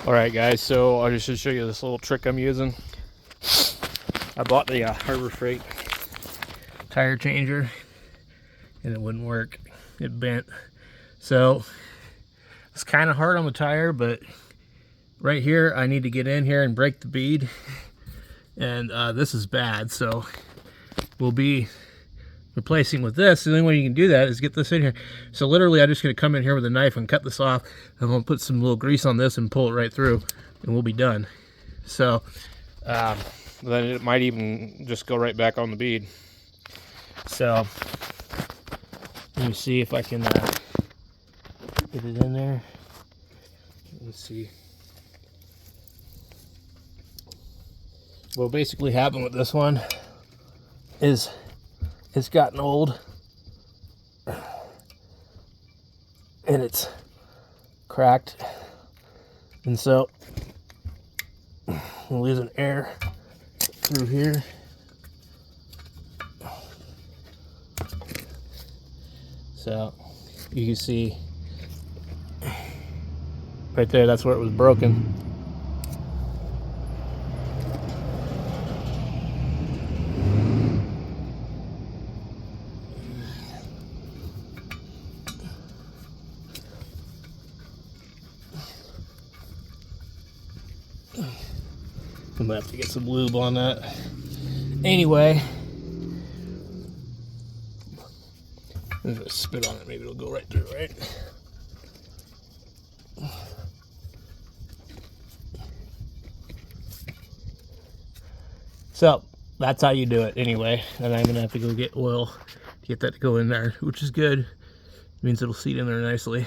Alright guys, so I just should show you this little trick I'm using. I bought the Harbor Freight tire changer and it wouldn't work. It bent. So it's kind of hard on the tire, but right here I need to get in here and break the bead. And this is bad, so we'll be replacing with this. The only way you can do that is get this in here. So literally I'm just going to come in here with a knife and cut this off. I'm going to put some little grease on this and pull it right through and we'll be done. So then it might even just go right back on the bead. So let me see if I can get it in there. Let's see. What basically happened with this one is it's gotten old and it's cracked, and so I'm losing air through here. So you can see right there, that's where it was broken. I'm gonna have to get some lube on that. Anyway, I'm gonna spit on it, maybe it'll go right through, right? So that's how you do it anyway. And I'm gonna have to go get oil to get that to go in there, which is good. It means it'll seat in there nicely.